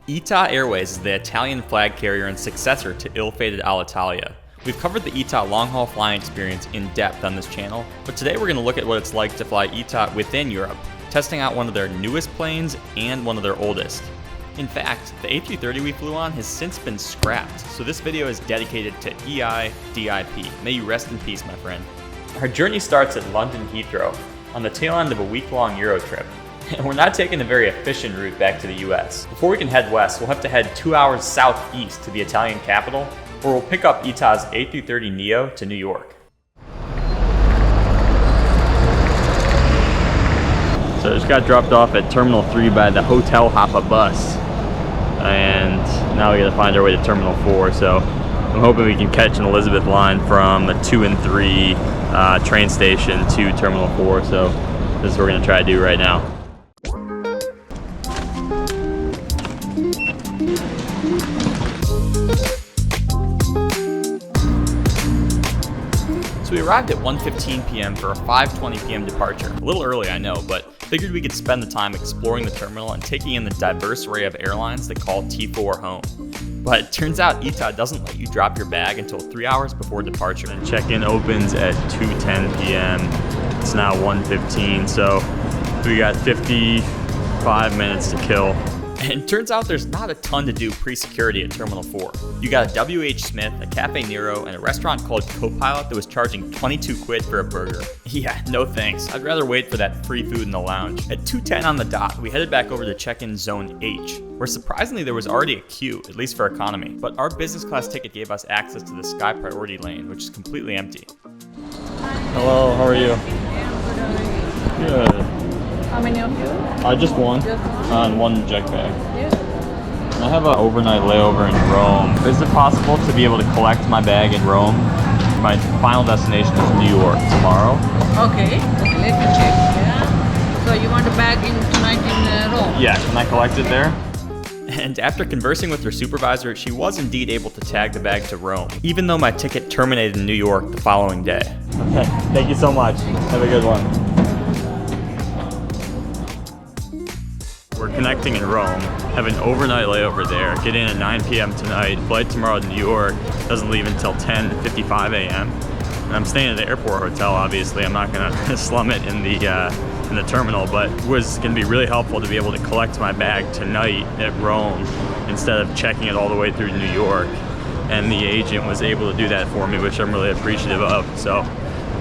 ITA Airways is the Italian flag carrier and successor to ill-fated Alitalia. We've covered the ITA long-haul flying experience in depth on this channel, but today we're going to look at what it's like to fly ITA within Europe, testing out one of their newest planes and one of their oldest. In fact, the A330 we flew on has since been scrapped, so this video is dedicated to EI-DIP. May you rest in peace, my friend. Our journey starts at London Heathrow, on the tail end of a week-long Euro trip. And we're not taking a very efficient route back to the US. Before we can head west, we'll have to head 2 hours southeast to the Italian capital, where we'll pick up ITA's A330neo to New York. So I just got dropped off at Terminal 3 by the Hotel Hoppa bus. And now we gotta find our way to Terminal 4, so I'm hoping we can catch an Elizabeth line from the 2 and 3 train station to Terminal 4, so this is what we're gonna try to do right now. So we arrived at 1:15 p.m. for a 5:20 p.m. departure. A little early, I know, but figured we could spend the time exploring the terminal and taking in the diverse array of airlines that call T4 home. But it turns out ITA doesn't let you drop your bag until 3 hours before departure. And check-in opens at 2:10 p.m. It's now 1:15, so we got 55 minutes to kill. And it turns out there's not a ton to do pre-security at Terminal 4. You got a W.H. Smith, a Cafe Nero, and a restaurant called Copilot that was charging 22 quid for a burger. Yeah, no thanks. I'd rather wait for that free food in the lounge. At 2:10 on the dot, we headed back over to check-in Zone H, where surprisingly there was already a queue, at least for economy. But our business class ticket gave us access to the Sky Priority lane, which is completely empty. Hello, how are you? Good. How many of you? Just one. Just one? On one jet bag. Yeah. I have an overnight layover in Rome. Is it possible to be able to collect my bag in Rome? My final destination is New York tomorrow. Okay, let me check. Yeah. So you want a bag tonight in Rome? Yeah, can I collect it there? And after conversing with her supervisor, she was indeed able to tag the bag to Rome, even though my ticket terminated in New York the following day. Okay, thank you so much. Have a good one. We're connecting in Rome, have an overnight layover there, get in at 9 p.m. tonight, flight tomorrow to New York, doesn't leave until 10:55 a.m. And I'm staying at the airport hotel, obviously. I'm not gonna slum it in the terminal, but it was gonna be really helpful to be able to collect my bag tonight at Rome instead of checking it all the way through New York. And the agent was able to do that for me, which I'm really appreciative of. So,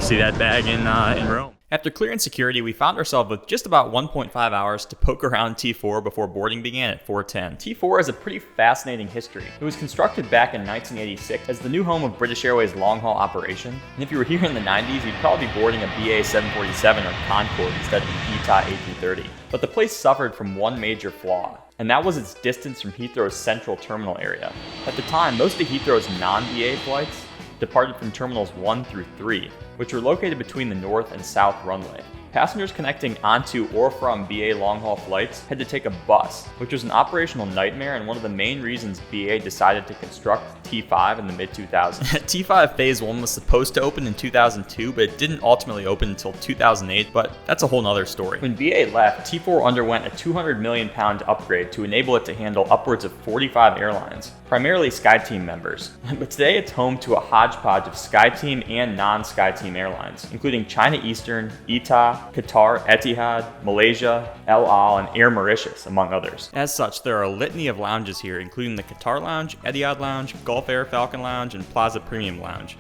see that bag in Rome. After clearing security, we found ourselves with just about 1.5 hours to poke around T4 before boarding began at 4:10. T4 has a pretty fascinating history. It was constructed back in 1986 as the new home of British Airways long-haul operation. And if you were here in the 90s, you'd probably be boarding a BA 747 or Concorde instead of an ITA A330. But the place suffered from one major flaw, and that was its distance from Heathrow's central terminal area. At the time, most of Heathrow's non-BA flights departed from terminals 1 through 3, which were located between the north and south runway. Passengers connecting onto or from BA long-haul flights had to take a bus, which was an operational nightmare and one of the main reasons BA decided to construct T5 in the mid-2000s. T5 Phase 1 was supposed to open in 2002, but it didn't ultimately open until 2008, but that's a whole nother story. When BA left, T4 underwent a £200 million upgrade to enable it to handle upwards of 45 airlines, primarily SkyTeam members. But today it's home to a hodgepodge of SkyTeam and non-SkyTeam airlines, including China Eastern, ITA, Qatar, Etihad, Malaysia, El Al, and Air Mauritius, among others. As such, there are a litany of lounges here, including the Qatar Lounge, Etihad Lounge, Gulf Air Falcon Lounge, and Plaza Premium Lounge.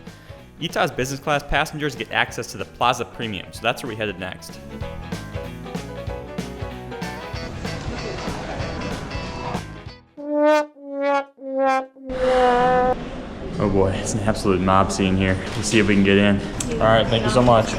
ITA's business class passengers get access to the Plaza Premium, so that's where we headed next. Oh boy, it's an absolute mob scene here. Let's see if we can get in. Alright, thank you so much.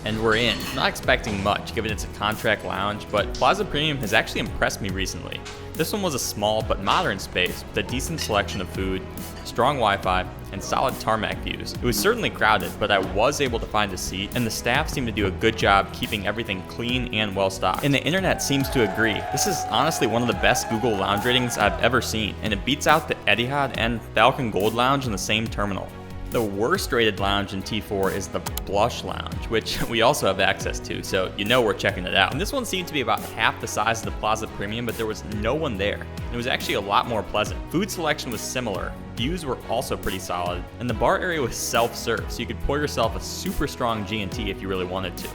And we're in. Not expecting much given it's a contract lounge, but Plaza Premium has actually impressed me recently. This one was a small but modern space with a decent selection of food, strong Wi-Fi, and solid tarmac views. It was certainly crowded, but I was able to find a seat, and the staff seemed to do a good job keeping everything clean and well stocked. And the internet seems to agree. This is honestly one of the best Google lounge ratings I've ever seen, and it beats out the Etihad and Falcon Gold Lounge in the same terminal. The worst rated lounge in T4 is the Blush Lounge, which we also have access to, so you know we're checking it out. And this one seemed to be about half the size of the Plaza Premium, but there was no one there. It was actually a lot more pleasant. Food selection was similar, views were also pretty solid, and the bar area was self-serve, so you could pour yourself a super strong G&T if you really wanted to.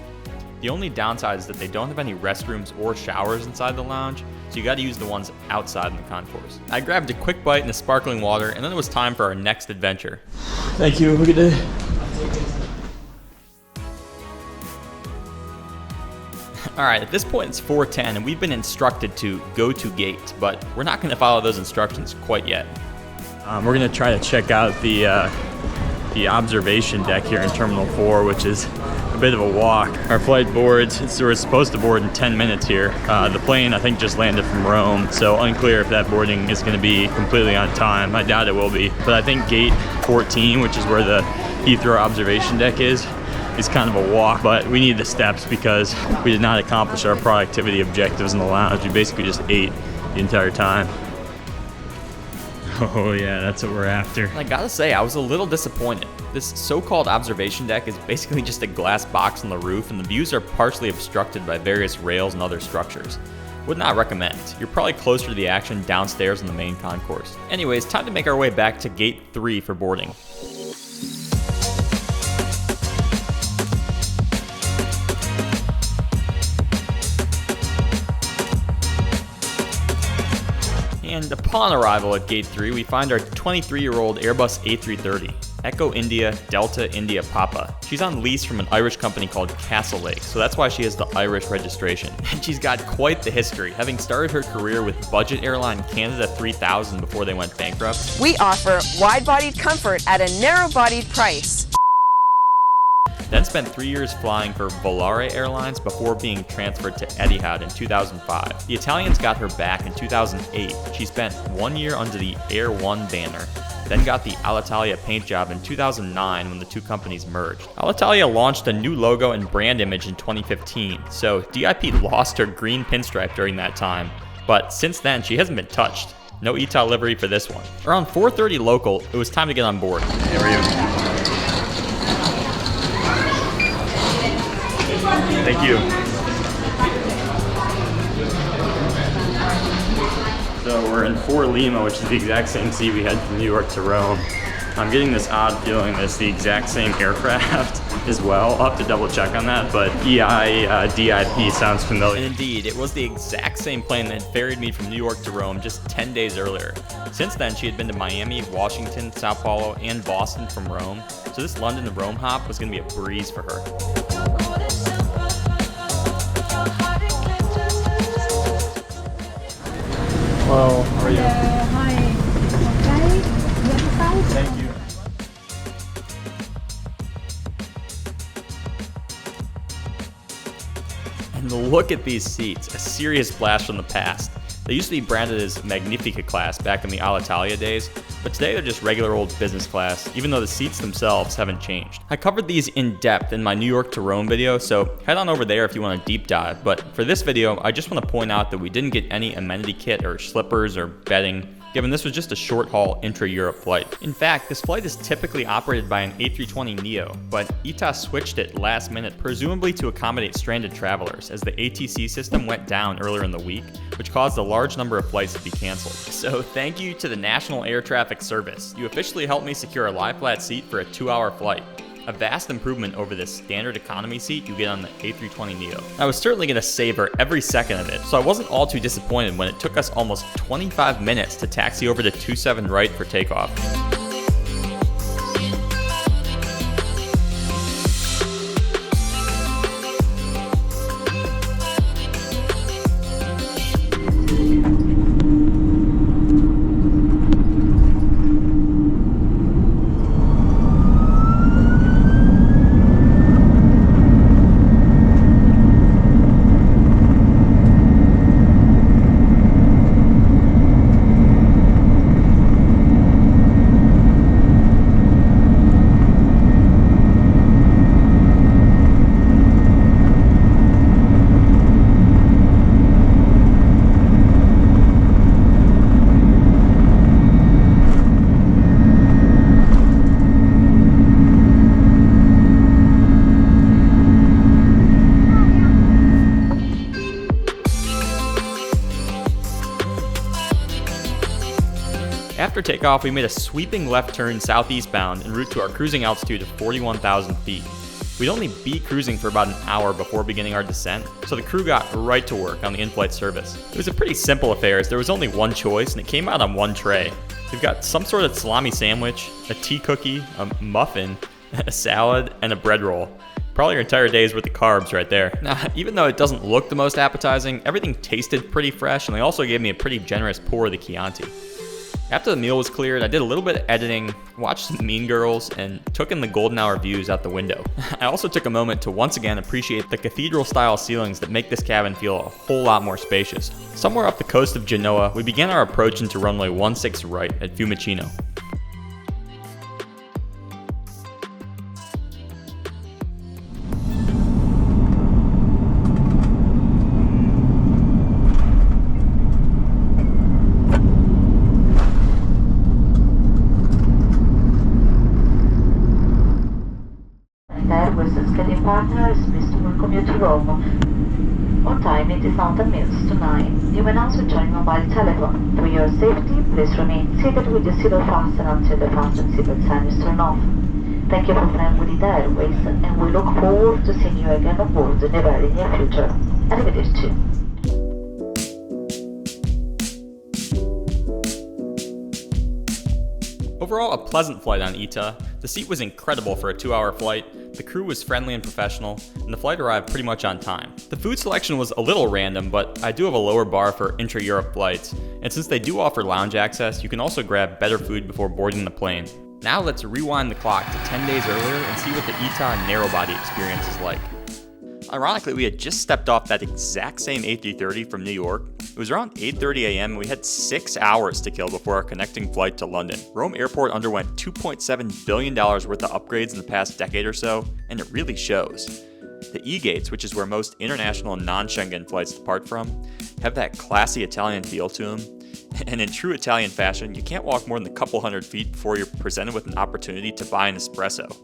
The only downside is that they don't have any restrooms or showers inside the lounge, so you gotta use the ones outside in the concourse. I grabbed a quick bite and a sparkling water, and then it was time for our next adventure. Thank you. Have a good day. Alright, at this point it's 4:10 and we've been instructed to go to gate, but we're not gonna follow those instructions quite yet. We're gonna try to check out the observation deck here in Terminal 4, which is a bit of a walk. Our flight boards, we're supposed to board in 10 minutes here. The plane, I think, just landed from Rome, so unclear if that boarding is going to be completely on time. I doubt it will be. But I think gate 14, which is where the Heathrow observation deck is kind of a walk, but we need the steps because we did not accomplish our productivity objectives in the lounge. We basically just ate the entire time. Oh yeah, that's what we're after. I gotta say, I was a little disappointed. This so-called observation deck is basically just a glass box on the roof, and the views are partially obstructed by various rails and other structures. Would not recommend. You're probably closer to the action downstairs in the main concourse. Anyways, time to make our way back to gate 3 for boarding. And upon arrival at gate 3, we find our 23-year-old Airbus A330, Echo India Delta India Papa. She's on lease from an Irish company called Castle Lake, so that's why she has the Irish registration. And she's got quite the history, having started her career with budget airline Canada 3000 before they went bankrupt. We offer wide-bodied comfort at a narrow-bodied price. Then spent 3 years flying for Volare Airlines before being transferred to Etihad in 2005. The Italians got her back in 2008. She spent 1 year under the Air One banner, then got the Alitalia paint job in 2009 when the two companies merged. Alitalia launched a new logo and brand image in 2015, so DIP lost her green pinstripe during that time, but since then she hasn't been touched. No ITA livery for this one. Around 4:30 local, it was time to get on board. How are you? Thank you. So we're in 4 Lima, which is the exact same seat we had from New York to Rome. I'm getting this odd feeling that it's the exact same aircraft as well. I'll have to double check on that, but DIP sounds familiar. And indeed, it was the exact same plane that had ferried me from New York to Rome just 10 days earlier. Since then, she had been to Miami, Washington, Sao Paulo, and Boston from Rome, so this London to Rome hop was going to be a breeze for her. Hello, how are you? Hi. Okay. Thank you. And look at these seats, a serious blast from the past. They used to be branded as Magnifica class back in the Alitalia days, but today they're just regular old business class, even though the seats themselves haven't changed. I covered these in depth in my New York to Rome video, so head on over there if you want a deep dive, but for this video, I just want to point out that we didn't get any amenity kit or slippers or bedding, given this was just a short-haul intra-Europe flight. In fact, this flight is typically operated by an A320neo, but ITA switched it last minute, presumably to accommodate stranded travelers, as the ATC system went down earlier in the week, which caused a large number of flights to be canceled. So thank you to the National Air Traffic Service. You officially helped me secure a lie-flat seat for a 2-hour flight. A vast improvement over the standard economy seat you get on the A320neo. I was certainly going to savor every second of it, so I wasn't all too disappointed when it took us almost 25 minutes to taxi over to 27 right for takeoff. After takeoff, we made a sweeping left turn southeast bound en route to our cruising altitude of 41,000 feet. We'd only be cruising for about an hour before beginning our descent, so the crew got right to work on the in-flight service. It was a pretty simple affair as there was only one choice and it came out on one tray. We've got some sort of salami sandwich, a tea cookie, a muffin, a salad, and a bread roll. Probably your entire day's worth of carbs right there. Now, even though it doesn't look the most appetizing, everything tasted pretty fresh and they also gave me a pretty generous pour of the Chianti. After the meal was cleared, I did a little bit of editing, watched some Mean Girls, and took in the golden hour views out the window. I also took a moment to once again appreciate the cathedral-style ceilings that make this cabin feel a whole lot more spacious. Somewhere off the coast of Genoa, we began our approach into runway 16 right at Fiumicino. Airways scheduled partners, Mr. Welcome you to Rome. On time it is now 10 minutes to 9. You may now switch on your mobile telephone. For your safety, please remain seated with your seatbelt fastened until the fasten seatbelt sign is turned off. Thank you for flying with ITA Airways, and we look forward to seeing you again on board in the very near future. Arrivederci. Overall, a pleasant flight on ITA. The seat was incredible for a 2-hour flight, the crew was friendly and professional, and the flight arrived pretty much on time. The food selection was a little random, but I do have a lower bar for intra-Europe flights, and since they do offer lounge access, you can also grab better food before boarding the plane. Now let's rewind the clock to 10 days earlier and see what the ITA narrow-body experience is like. Ironically, we had just stepped off that exact same A330 from New York. It was around 8:30 a.m. and we had 6 hours to kill before our connecting flight to London. Rome Airport underwent $2.7 billion worth of upgrades in the past decade or so, and it really shows. The E-gates, which is where most international and non-Schengen flights depart from, have that classy Italian feel to them. And in true Italian fashion, you can't walk more than a couple hundred feet before you're presented with an opportunity to buy an espresso.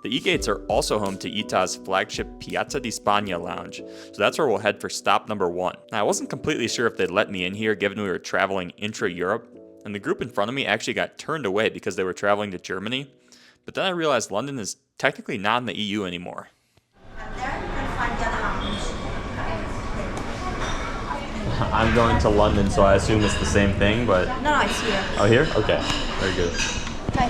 The E-gates are also home to ITA's flagship Piazza di Spagna lounge, so that's where we'll head for stop number 1. Now, I wasn't completely sure if they'd let me in here given we were traveling intra-Europe, and the group in front of me actually got turned away because they were traveling to Germany, but then I realized London is technically not in the EU anymore. And there you can find the lounge. I'm going to London, so I assume it's the same thing, but... No, it's here. Oh, here? Okay, very good.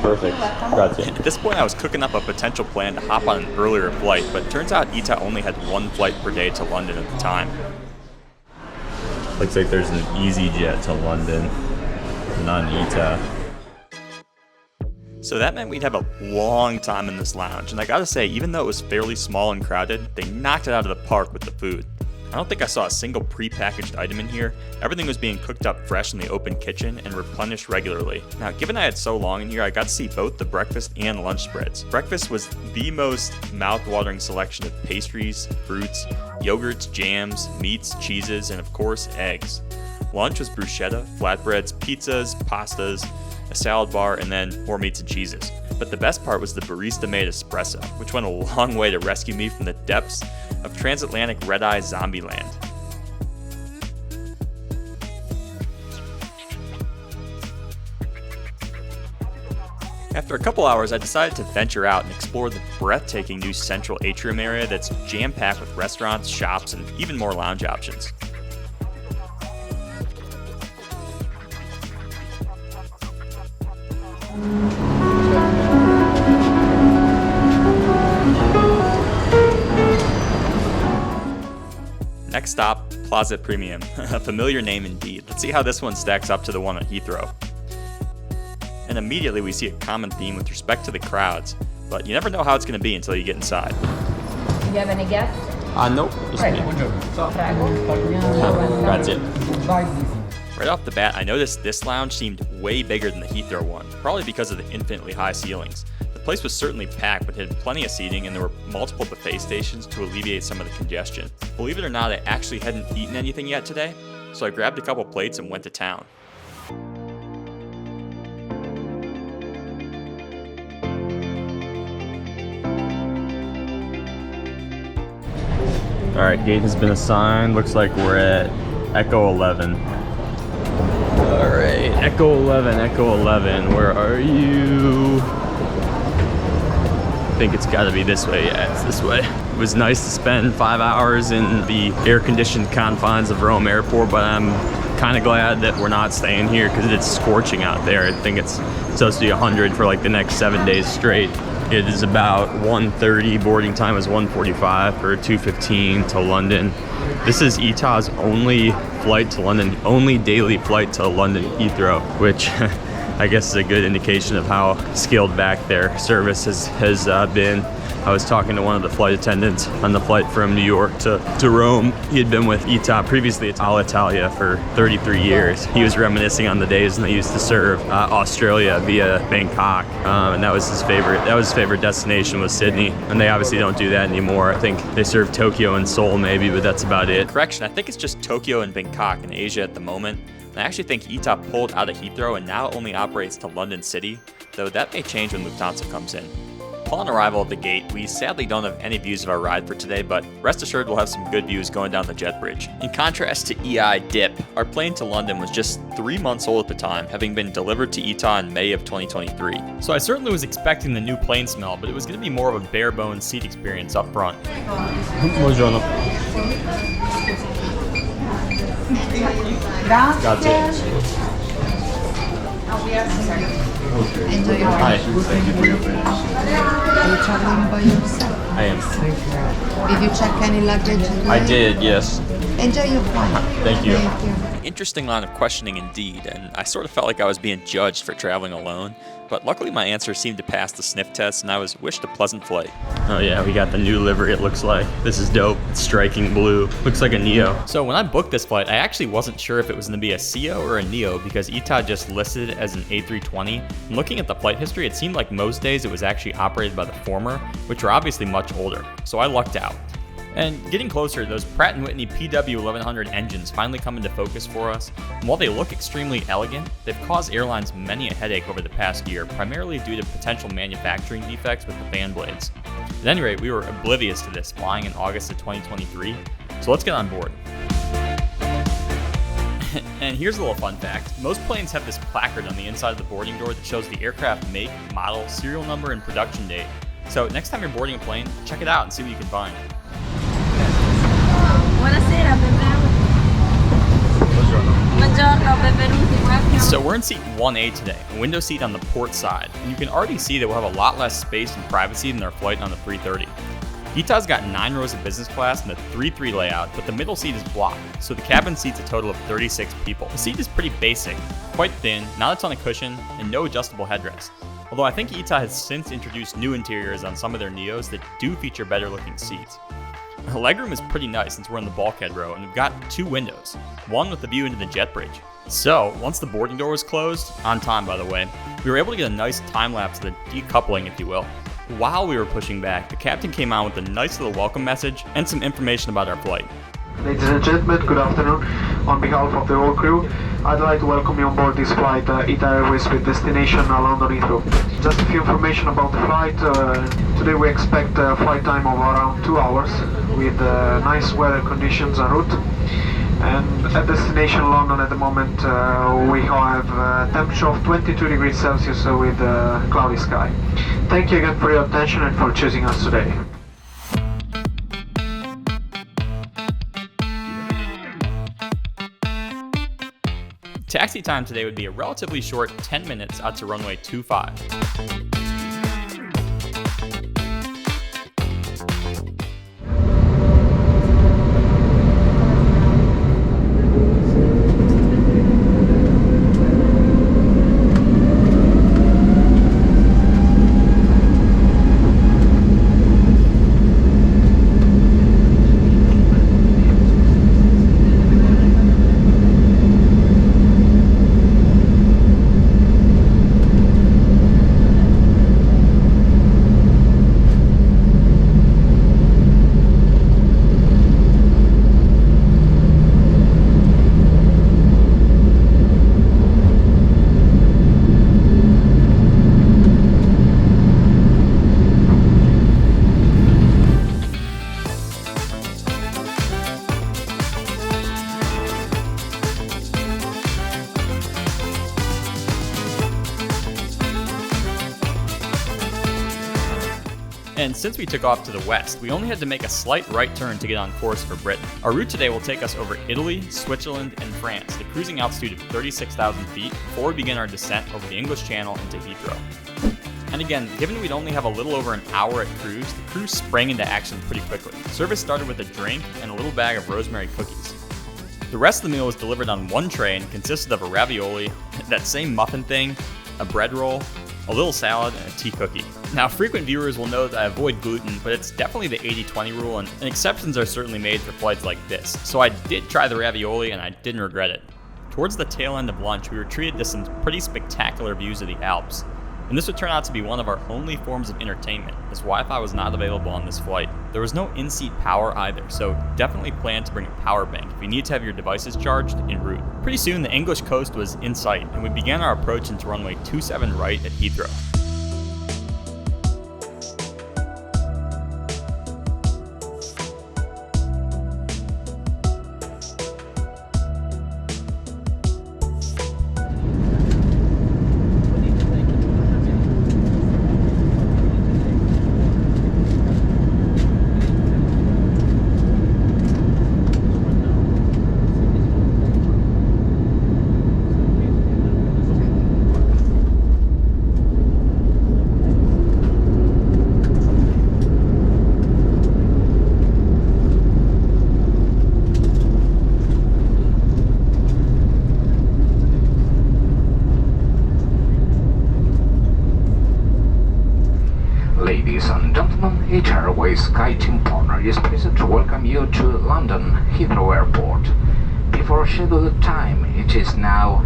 Perfect. Grazie. At this point, I was cooking up a potential plan to hop on an earlier flight, but it turns out ITA only had one flight per day to London at the time. Looks like there's an EasyJet to London, not an ITA. So that meant we'd have a long time in this lounge, and I gotta say, even though it was fairly small and crowded, they knocked it out of the park with the food. I don't think I saw a single pre-packaged item in here. Everything was being cooked up fresh in the open kitchen and replenished regularly. Now, given I had so long in here, I got to see both the breakfast and lunch spreads. Breakfast was the most mouth-watering selection of pastries, fruits, yogurts, jams, meats, cheeses, and of course, eggs. Lunch was bruschetta, flatbreads, pizzas, pastas, a salad bar, and then more meats and cheeses. But the best part was the barista-made espresso, which went a long way to rescue me from the depths of transatlantic red-eye zombie land. After a couple hours, I decided to venture out and explore the breathtaking new central atrium area that's jam-packed with restaurants, shops, and even more lounge options. Next stop, Plaza Premium. A familiar name indeed. Let's see how this one stacks up to the one at Heathrow. And immediately we see a common theme with respect to the crowds, but you never know how it's going to be until you get inside. Do you have any guests? Nope. Just me. Grazie. Right off the bat, I noticed this lounge seemed way bigger than the Heathrow one, probably because of the infinitely high ceilings. The place was certainly packed, but had plenty of seating, and there were multiple buffet stations to alleviate some of the congestion. Believe it or not, I actually hadn't eaten anything yet today, so I grabbed a couple plates and went to town. Alright, gate has been assigned. Looks like we're at Echo 11. Alright. Echo 11, where are you? I think it's gotta be this way. Yeah, it's this way. It was nice to spend 5 hours in the air-conditioned confines of Rome Airport, but I'm kind of glad that we're not staying here because it's scorching out there. I think it's supposed to be 100 for like the next 7 days straight. It is about 1:30. Boarding time is 1:45 for 2:15 to London. This is ITA's only flight to London, only daily flight to London Heathrow, which I guess is a good indication of how scaled back their service has been. I was talking to one of the flight attendants on the flight from New York to Rome. He had been with ITA previously at Alitalia for 33 years. He was reminiscing on the days when they used to serve Australia via Bangkok, and that was his favorite. That was his favorite destination, was Sydney, and they obviously don't do that anymore. I think they serve Tokyo and Seoul maybe, but that's about it. Correction, I think it's just Tokyo and Bangkok in Asia at the moment. I actually think ITA pulled out of Heathrow and now only operates to London City, though that may change when Lufthansa comes in. Upon arrival at the gate, we sadly don't have any views of our ride for today, but rest assured we'll have some good views going down the jet bridge. In contrast to EI Dip, our plane to London was just 3 months old at the time, having been delivered to ITA in May of 2023. So I certainly was expecting the new plane smell, but it was going to be more of a bare bones seat experience up front. Buongiorno. Grazie. Enjoy your Hi, thank you for your finish. Are you traveling by yourself? I am. Did you check any luggage? I did, yes. Enjoy your flight. Thank you. Thank you. Interesting line of questioning indeed, and I sort of felt like I was being judged for traveling alone, but luckily my answer seemed to pass the sniff test and I was wished a pleasant flight. Oh yeah, we got the new livery, it looks like. This is dope. It's striking blue. Looks like a Neo. So when I booked this flight, I actually wasn't sure if it was going to be a CEO or a Neo because ITA just listed it as an A320. And looking at the flight history, it seemed like most days it was actually operated by the former, which are obviously much older. So I lucked out. And getting closer, those Pratt & Whitney PW1100 engines finally come into focus for us. And while they look extremely elegant, they've caused airlines many a headache over the past year, primarily due to potential manufacturing defects with the fan blades. At any rate, we were oblivious to this flying in August of 2023, so let's get on board. And here's a little fun fact. Most planes have this placard on the inside of the boarding door that shows the aircraft make, model, serial number, and production date. So next time you're boarding a plane, check it out and see what you can find. Buonasera, Buongiorno, benvenuti. So we're in seat 1A today, a window seat on the port side, and you can already see that we'll have a lot less space and privacy than our flight on the 330. ITA's got 9 rows of business class and a 3-3 layout, but the middle seat is blocked, so the cabin seats a total of 36 people. The seat is pretty basic, quite thin, not a ton of cushion, and no adjustable headrest. Although I think ITA has since introduced new interiors on some of their Neos that do feature better looking seats. The legroom is pretty nice since we're in the bulkhead row, and we've got 2 windows, one with the view into the jet bridge. So, once the boarding door was closed, on time by the way, we were able to get a nice time lapse of the decoupling, if you will. While we were pushing back, the captain came on with a nice little welcome message and some information about our flight. Ladies and gentlemen, good afternoon. On behalf of the whole crew, I'd like to welcome you on board this flight, ITA Airways with destination London Heathrow. Just a few information about the flight. Today we expect a flight time of around 2 hours with nice weather conditions en route. And at destination London at the moment we have a temperature of 22 degrees Celsius with cloudy sky. Thank you again for your attention and for choosing us today. Taxi time today would be a relatively short 10 minutes out to runway 25. And since we took off to the west, we only had to make a slight right turn to get on course for Britain. Our route today will take us over Italy, Switzerland, and France, at a cruising altitude of 36,000 feet before we begin our descent over the English Channel into Heathrow. And again, given we'd only have a little over an hour at cruise, the crew sprang into action pretty quickly. Service started with a drink and a little bag of rosemary cookies. The rest of the meal was delivered on one tray and consisted of a ravioli, that same muffin thing, a bread roll, a little salad, and a tea cookie. Now, frequent viewers will know that I avoid gluten, but it's definitely the 80-20 rule, and exceptions are certainly made for flights like this. So I did try the ravioli, and I didn't regret it. Towards the tail end of lunch, we were treated to some pretty spectacular views of the Alps. And this would turn out to be one of our only forms of entertainment, as Wi-Fi was not available on this flight. There was no in-seat power either, so definitely plan to bring a power bank if you need to have your devices charged en route. Pretty soon, the English coast was in sight, and we began our approach into runway 27 right at Heathrow. Ladies and gentlemen, ITA Airways Sky Team Partner is pleased to welcome you to London Heathrow Airport. Before scheduled time, it is now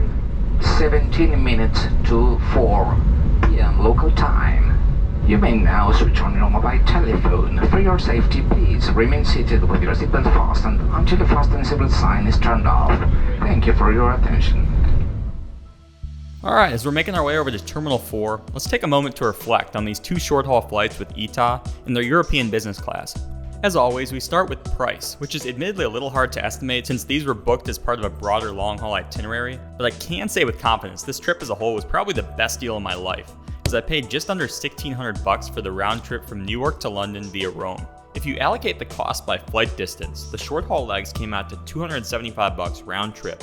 17 minutes to 4 p.m. local time. You may now switch on your mobile telephone. For your safety, please remain seated with your seatbelt fastened until the fasten seatbelt sign is turned off. Thank you for your attention. Alright, as we're making our way over to Terminal 4, let's take a moment to reflect on these two short-haul flights with ITA in their European business class. As always, we start with price, which is admittedly a little hard to estimate since these were booked as part of a broader long-haul itinerary, but I can say with confidence this trip as a whole was probably the best deal of my life, as I paid just under $1,600 for the round trip from New York to London via Rome. If you allocate the cost by flight distance, the short-haul legs came out to $275 round trip.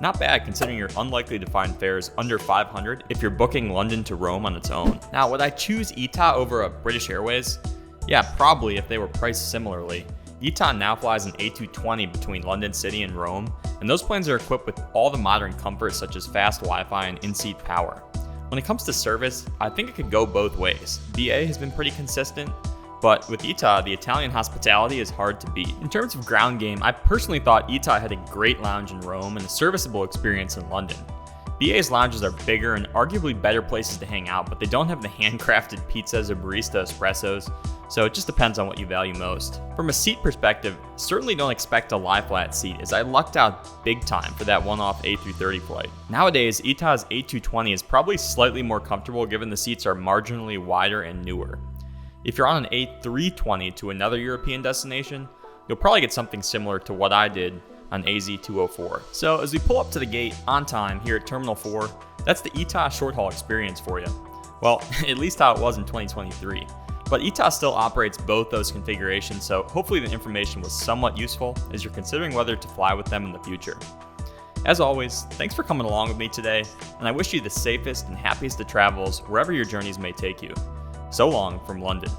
Not bad considering you're unlikely to find fares under $500 if you're booking London to Rome on its own. Now, would I choose ITA over a British Airways? Yeah, probably if they were priced similarly. ITA now flies an A320 between London City and Rome, and those planes are equipped with all the modern comforts such as fast Wi-Fi and in-seat power. When it comes to service, I think it could go both ways. BA has been pretty consistent, but with ITA, the Italian hospitality is hard to beat. In terms of ground game, I personally thought ITA had a great lounge in Rome and a serviceable experience in London. BA's lounges are bigger and arguably better places to hang out, but they don't have the handcrafted pizzas or barista espressos, so it just depends on what you value most. From a seat perspective, certainly don't expect a lie flat seat, as I lucked out big time for that one-off A330 flight. Nowadays, ITA's A220 is probably slightly more comfortable given the seats are marginally wider and newer. If you're on an A320 to another European destination, you'll probably get something similar to what I did on AZ204. So as we pull up to the gate on time here at Terminal 4, that's the ITA short-haul experience for you. Well, at least how it was in 2023. But ITA still operates both those configurations, so hopefully the information was somewhat useful as you're considering whether to fly with them in the future. As always, thanks for coming along with me today, and I wish you the safest and happiest of travels wherever your journeys may take you. So long from London.